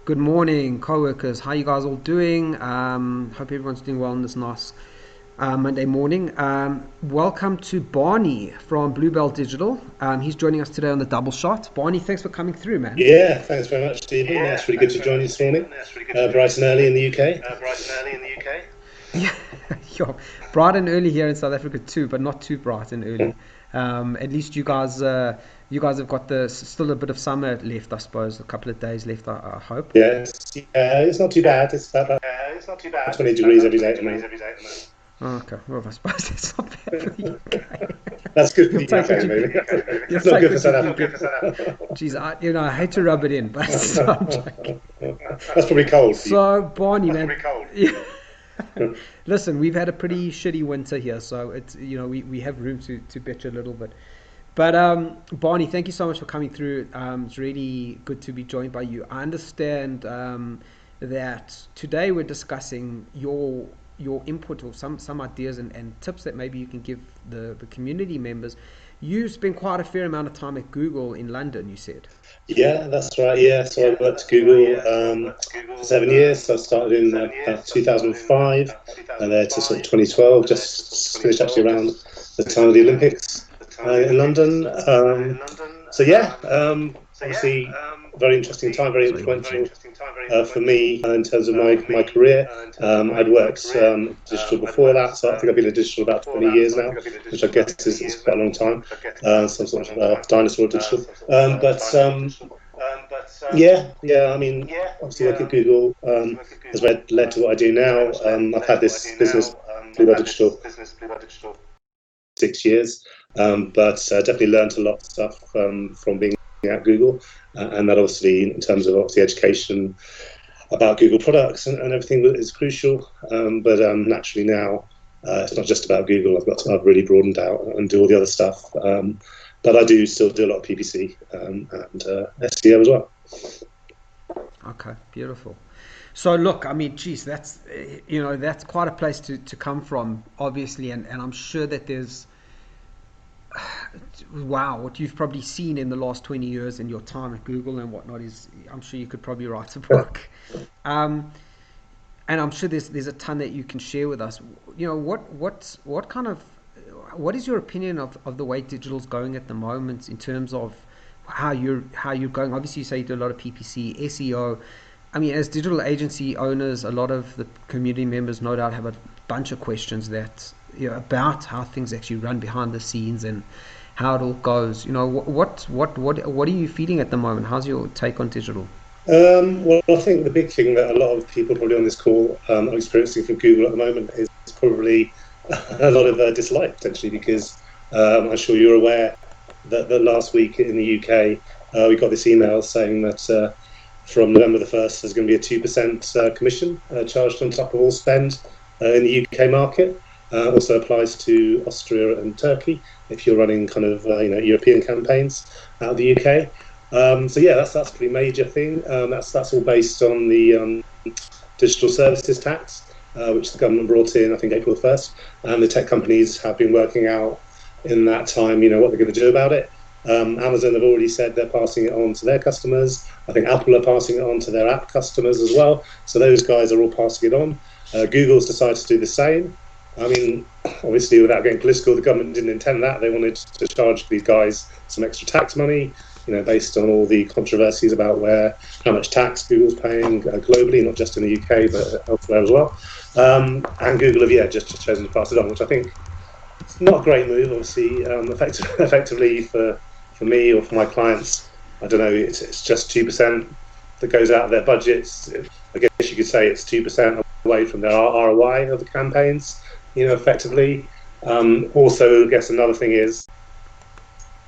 Good morning, co-workers. How you guys all doing? Hope everyone's doing well on this nice Monday morning. Welcome to Barney from Bluebell Digital. He's joining us today on the double shot. Barney, thanks for coming through, man. Yeah, thanks very much, Stephen. That's really good to join you this morning, bright and early in the UK. Yeah, yeah, bright and early here in South Africa too, but not too bright and early. At least you guys have got the still a bit of summer left, I suppose. A couple of days left, I hope. Yes, it's not too bad. It's about 20 degrees every day at the moment. Oh, okay, well, I suppose it's not bad for the UK. That's good for You'll the take what UK, you maybe. you'll It's not take good for what you South can Africa. get. Geez, I hate to rub it in, but I'm joking. That's probably cold for you. So Barney, man, yeah. Listen, we've had a pretty shitty winter here, so it's we have room to bitch a little bit. But Barney, thank you so much for coming through. It's really good to be joined by you. I understand that today we're discussing your input or some ideas and tips that maybe you can give the community members. You spent quite a fair amount of time at Google in London, you said. Yeah, that's right. Yeah, so I worked at Google for 7 years. So I started in about 2005 and there to sort of 2012, just finished actually around the time of the Olympics in London. So yeah, obviously very interesting time, very Sorry, man. influential for me in terms of my career. I'd worked digital before that, so I think I've been in digital about 20 years now, which I guess is quite a long time. Some sort of dinosaur digital. Yeah. I mean, obviously, work at Google has led to what I do now. I've had this business, Bluebird Digital, 6 years, but definitely learned a lot of stuff from being at Google, and that obviously, in terms of obviously education about Google products and everything, is crucial. But naturally now, it's not just about Google. I've really broadened out and do all the other stuff. But I do still do a lot of PPC and SEO as well. Okay, beautiful. So look, I mean, geez, that's quite a place to come from, obviously, and I'm sure that there's wow, what you've probably seen in the last 20 years in your time at Google and whatnot is, I'm sure you could probably write a book. Um, and I'm sure there's a ton that you can share with us. What kind of what is your opinion of the way digital's going at the moment in terms of how you're going? Obviously, you say you do a lot of PPC, SEO. I mean, as digital agency owners, a lot of the community members no doubt have a bunch of questions about how things actually run behind the scenes and how it all goes. What are you feeling at the moment? How's your take on digital? Well, I think the big thing that a lot of people probably on this call are experiencing from Google at the moment is probably a lot of dislike, potentially, because I'm sure you're aware that last week in the UK, we got this email saying that from November the 1st, there's going to be a 2% commission charged on top of all spend in the UK market. Also applies to Austria and Turkey if you're running kind of European campaigns out of the UK. So yeah, that's a pretty major thing. That's all based on the digital services tax, which the government brought in, I think, April the 1st. And the tech companies have been working out in that time, what they're going to do about it. Amazon have already said they're passing it on to their customers. I think Apple are passing it on to their app customers as well. So those guys are all passing it on. Google's decided to do the same. I mean, obviously, without getting political, the government didn't intend that. They wanted to charge these guys some extra tax money, based on all the controversies about how much tax Google's paying globally, not just in the UK, but elsewhere as well. And Google have, just chosen to pass it on, which I think is not a great move, obviously. Effectively for me or for my clients, I don't know, it's just 2% that goes out of their budgets. I guess you could say it's 2% away from their ROI of the campaigns, effectively. Also, I guess another thing is,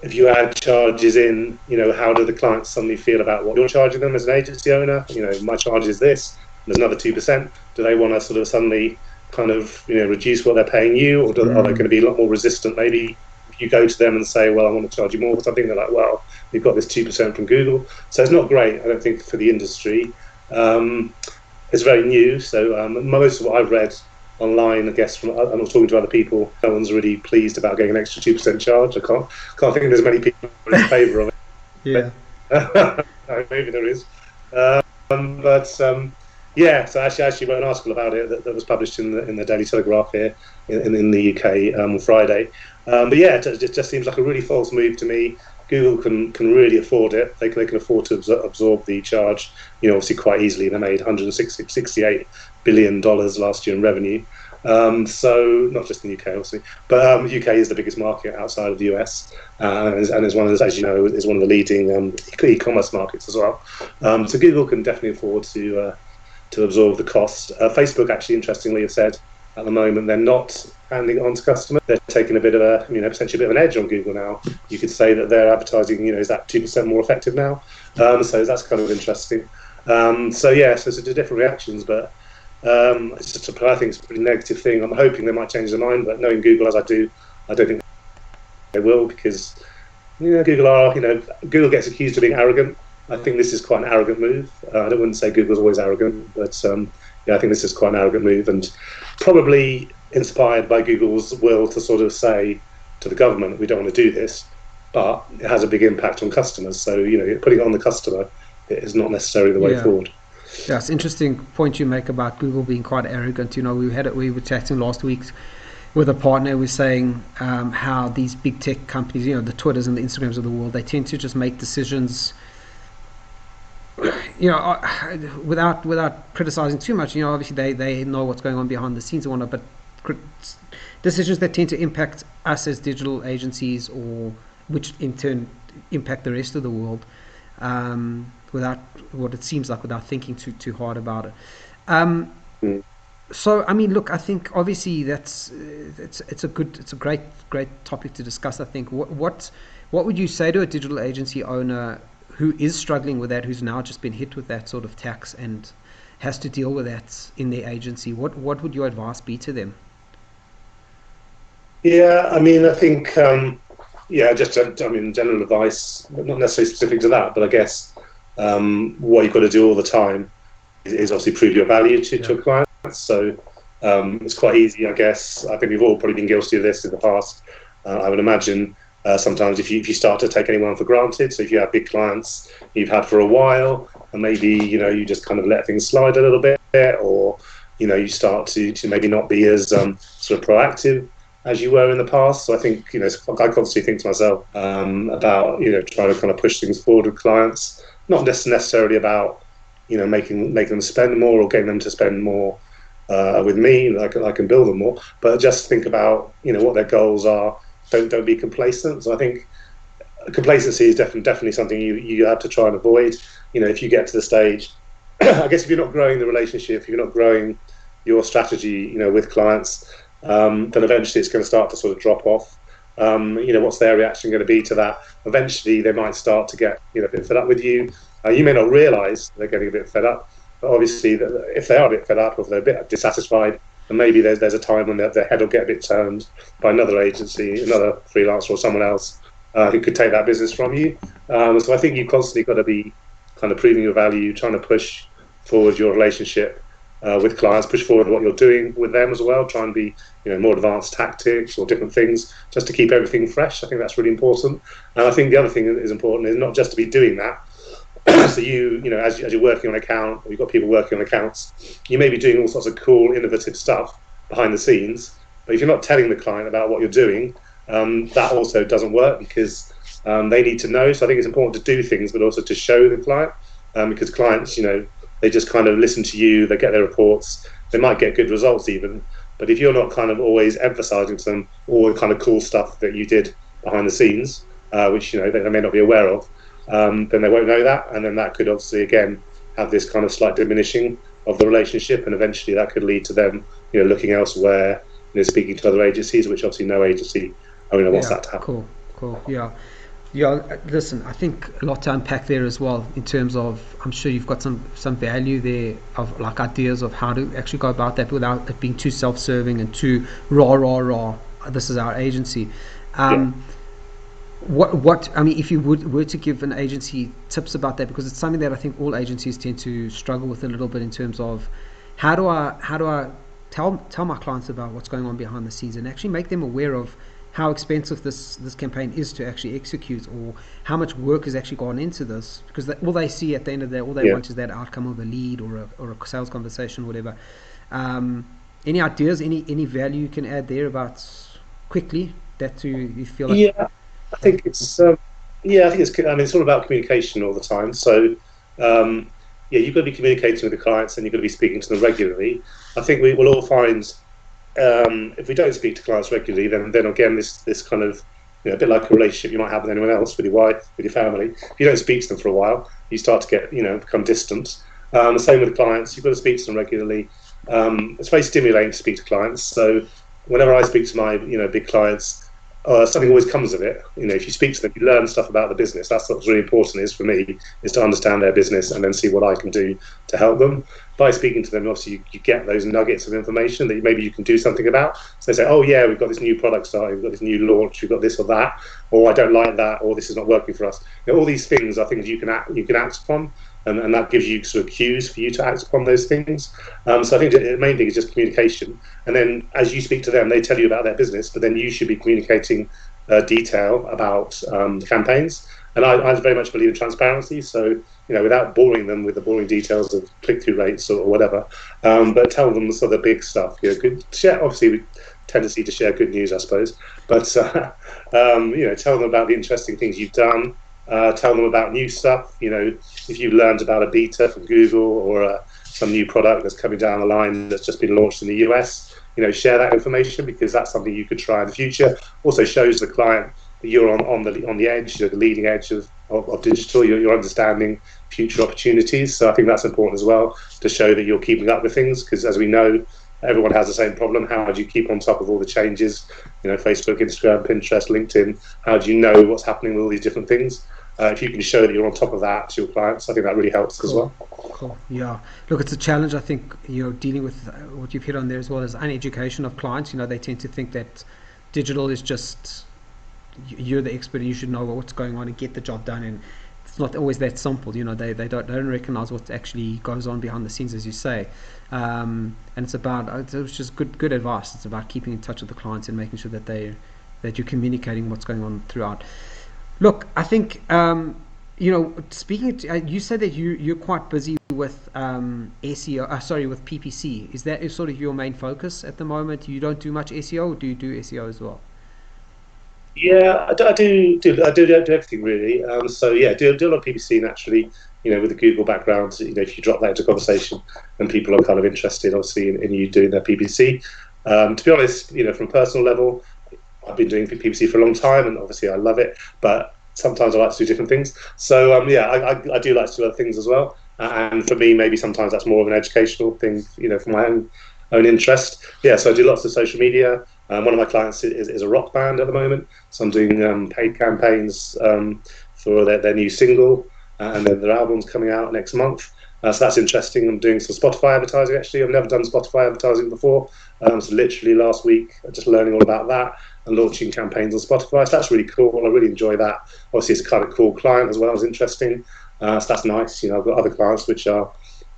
if you add charges in, how do the clients suddenly feel about what you're charging them as an agency owner? My charge is this, there's another 2%. Do they want to sort of suddenly kind of, reduce what they're paying you, or are they going to be a lot more resistant? Maybe if you go to them and say, well, I want to charge you more for something, they're like, well, we've got this 2% from Google. So it's not great, I don't think, for the industry. It's very new, so most of what I've read online, I guess, and I was talking to other people, no one's really pleased about getting an extra 2% charge. I can't think there's many people in favour of it. Yeah. Maybe there is. But yeah, so I actually wrote an article about it that was published in the Daily Telegraph here in the UK on Friday. But yeah, it just seems like a really false move to me. Google can really afford it. They can afford to absorb the charge. Obviously quite easily. They made $168 billion last year in revenue. So not just in the UK, obviously, but UK is the biggest market outside of the US, and is one of the, as you know, is one of the leading e-commerce markets as well. So Google can definitely afford to absorb the cost. Facebook actually, interestingly, have said at the moment they're not handing it on to customers. They're taking a bit of potentially a bit of an edge on Google now. You could say that their advertising, is that 2% more effective now. So that's kind of interesting. So yeah, so it's different reactions, but it's just I think it's a pretty negative thing. I'm hoping they might change their mind, but knowing Google as I do, I don't think they will, because Google gets accused of being arrogant. I think this is quite an arrogant move. I wouldn't say Google's always arrogant, but yeah, I think this is quite an arrogant move, and probably inspired by Google's will to sort of say to the government, we don't want to do this, but it has a big impact on customers. So putting it on the customer is not necessarily the way forward. Yeah, it's an interesting point you make about Google being quite arrogant. We were chatting last week with a partner. We're saying how these big tech companies, the Twitters and the Instagrams of the world, they tend to just make decisions, without criticizing too much. Obviously they know what's going on behind the scenes and whatnot, but decisions that tend to impact us as digital agencies, or which in turn impact the rest of the world, without what it seems like, without thinking too hard about it. So I mean, look, I think obviously it's a great topic to discuss. I think what would you say to a digital agency owner who is struggling with that, who's now just been hit with that sort of tax and has to deal with that in their agency? What would your advice be to them? Yeah, I mean, I think general advice, not necessarily specific to that, but I guess what you've got to do all the time is obviously prove your value to a client. So it's quite easy, I guess. I think we've all probably been guilty of this in the past. I would imagine sometimes if you start to take anyone for granted, so if you have big clients you've had for a while, and maybe you just kind of let things slide a little bit, or you start to maybe not be as sort of proactive as you were in the past. So I think I constantly think to myself about trying to kind of push things forward with clients, not necessarily about making them spend more or getting them to spend more with me. I can build them more, but just think about what their goals are. Don't be complacent. So I think complacency is definitely something you have to try and avoid. If you get to the stage, I guess if you're not growing the relationship, if you're not growing your strategy, with clients, then eventually it's going to start to sort of drop off. What's their reaction going to be to that? Eventually, they might start to get a bit fed up with you. You may not realise they're getting a bit fed up, but obviously, if they are a bit fed up, or if they're a bit dissatisfied, then maybe there's a time when their head will get a bit turned by another agency, another freelancer, or someone else who could take that business from you. So I think you've constantly got to be kind of proving your value, trying to push forward your relationship with clients, push forward what you're doing with them as well, try and be more advanced tactics or different things just to keep everything fresh. I think that's really important. And I think the other thing that is important is not just to be doing that. So as you're working on an account, or you've got people working on accounts, you may be doing all sorts of cool, innovative stuff behind the scenes, but if you're not telling the client about what you're doing, that also doesn't work, because they need to know. So I think it's important to do things, but also to show the client, because clients, they just kind of listen to you, they get their reports, they might get good results even, but if you're not kind of always emphasizing to them all the kind of cool stuff that you did behind the scenes, which they may not be aware of, then they won't know that, and then that could obviously again have this kind of slight diminishing of the relationship, and eventually that could lead to them looking elsewhere, speaking to other agencies, which obviously no agency wants that to happen. Cool. Listen, I think a lot to unpack there as well, in terms of, I'm sure you've got some value there of like ideas of how to actually go about that without it being too self-serving and too raw, this is our agency. What I mean, if you were to give an agency tips about that, because it's something that I think all agencies tend to struggle with a little bit, in terms of how do I tell my clients about what's going on behind the scenes, and actually make them aware of how expensive this campaign is to actually execute, or how much work has actually gone into this, because all they see at the end of the day, all they Yeah. want is that outcome of a lead or a sales conversation or whatever. Um, any ideas, any value you can add there about quickly that you feel like Yeah, I think it's yeah, I think it's. I mean, it's all about communication all the time. So um, yeah, you've got to be communicating with the clients, and you've got to be speaking to them regularly. I think we will all find if we don't speak to clients regularly, then again, this kind of a bit like a relationship you might have with anyone else, with your wife, with your family. If you don't speak to them for a while, you start to get become distant. The same with clients. You've got to speak to them regularly. It's very stimulating to speak to clients. So whenever I speak to my big clients, something always comes of it. If you speak to them, you learn stuff about the business. That's what's really important is for me, is to understand their business and then see what I can do to help them. By speaking to them, obviously you get those nuggets of information that maybe you can do something about. So they say, oh yeah, we've got this new product starting, we've got this new launch, we've got this or that, or I don't like that, or this is not working for us. All these things are things you can act upon. And that gives you sort of cues for you to act upon those things. So I think the main thing is just communication. And then as you speak to them, they tell you about their business, but then you should be communicating detail about campaigns. And I very much believe in transparency. So, without boring them with the boring details of click-through rates or whatever, but tell them sort of the big stuff. Share, obviously, we tendency to share good news, I suppose, but tell them about the interesting things you've done. Tell them about new stuff. If you've learned about a beta from Google or some new product that's coming down the line that's just been launched in the US, share that information, because that's something you could try in the future. Also shows the client that you're on the edge, the leading edge of digital. You're understanding future opportunities. So I think that's important as well, to show that you're keeping up with things, because as we know, everyone has the same problem. How do you keep on top of all the changes? Facebook, Instagram, Pinterest, LinkedIn. How do you know what's happening with all these different things? If you can show that you're on top of that to your clients, I think that really helps as well. Cool. Yeah. Look, it's a challenge. I think dealing with what you've hit on there, as well as uneducation of clients. They tend to think that digital is just you're the expert and you should know what's going on and get the job done. And it's not always that simple. They don't recognize what actually goes on behind the scenes, as you say. And it's just good advice. It's about keeping in touch with the clients and making sure that you're communicating what's going on throughout. Look, I think speaking you said that you're quite busy with SEO. Sorry, with PPC. Is that sort of your main focus at the moment? You don't do much SEO, or do you do SEO as well? Yeah, I do everything really. So yeah, do a lot of PPC naturally. With the Google background, if you drop that into conversation and people are kind of interested, obviously, in you doing their PPC. To be honest, from a personal level, I've been doing PPC for a long time, and obviously I love it. But sometimes I like to do different things. So yeah, I do like to do other things as well. And for me, maybe sometimes that's more of an educational thing, for my own interest. Yeah, so I do lots of social media. One of my clients is a rock band at the moment, so I'm doing paid campaigns for their new single, and then their album's coming out next month. So that's interesting. I'm doing some Spotify advertising, actually. I've never done Spotify advertising before. So literally last week, just learning all about that and launching campaigns on Spotify. So that's really cool. I really enjoy that. Obviously, it's a kind of cool client as well. It's interesting. So that's nice. I've got other clients which are,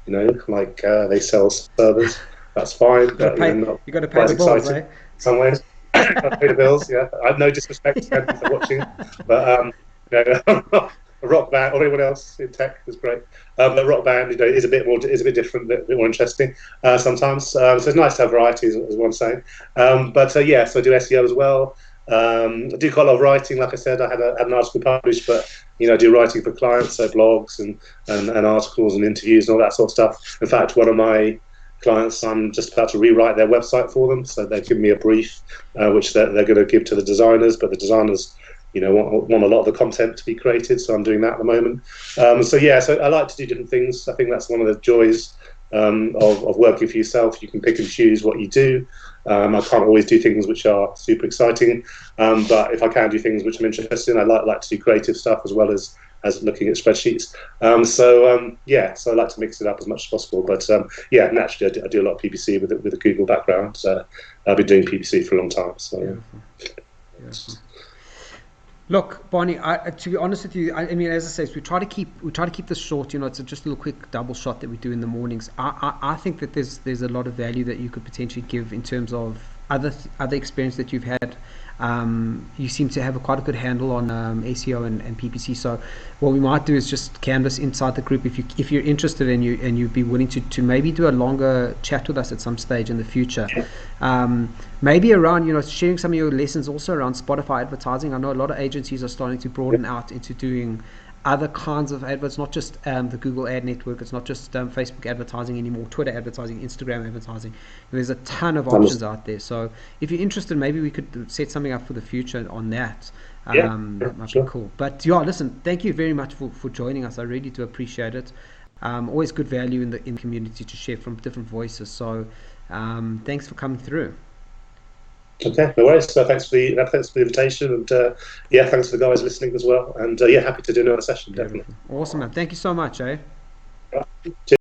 like they sell servers. That's fine. But not You got to pay quite the bills, exciting eh? in some ways. Got to pay the bills. Yeah, I have no disrespect to them if they're watching, but a rock band or anyone else in tech is great. But rock band, is a bit different, a bit more interesting sometimes. So it's nice to have variety, as one saying. But yeah, so I do SEO as well. I do quite a lot of writing. Like I said, I had an article published, but I do writing for clients, so blogs and articles and interviews and all that sort of stuff. In fact, one of my clients, I'm just about to rewrite their website for them, so they've given me a brief which they're going to give to the designers, but the designers want a lot of the content to be created, so I'm doing that at the moment. So yeah, so I like to do different things. I think that's one of the joys of working for yourself. You can pick and choose what you do. I can't always do things which are super exciting, but if I can do things which I'm interested in, I like to do creative stuff as well as looking at spreadsheets. Yeah, so I like to mix it up as much as possible. But yeah, naturally, I do a lot of PPC with a Google background. I've been doing PPC for a long time. So Beautiful. Beautiful. Look, Barney, to be honest with you, I mean, as I say, we try to keep this short. It's just a little quick double shot that we do in the mornings. I think that there's a lot of value that you could potentially give in terms of other experience that you've had. You seem to have quite a good handle on SEO and PPC. So what we might do is just canvas inside the group if you're interested and you'd be willing to maybe do a longer chat with us at some stage in the future. Maybe around sharing some of your lessons also around Spotify advertising. I know a lot of agencies are starting to broaden out into doing other kinds of adverts, not just the Google Ad Network. It's not just Facebook advertising anymore, Twitter advertising, Instagram advertising. There's a ton of options out there. So if you're interested, maybe we could set something up for the future on that. That might be cool. But yeah, listen, thank you very much for joining us. I really do appreciate it. Always good value in the community to share from different voices. So thanks for coming through. Okay, no worries. So thanks for the invitation, and thanks for the guys listening as well. And happy to do another session. Definitely. Awesome, man. Thank you so much, eh? Cheers.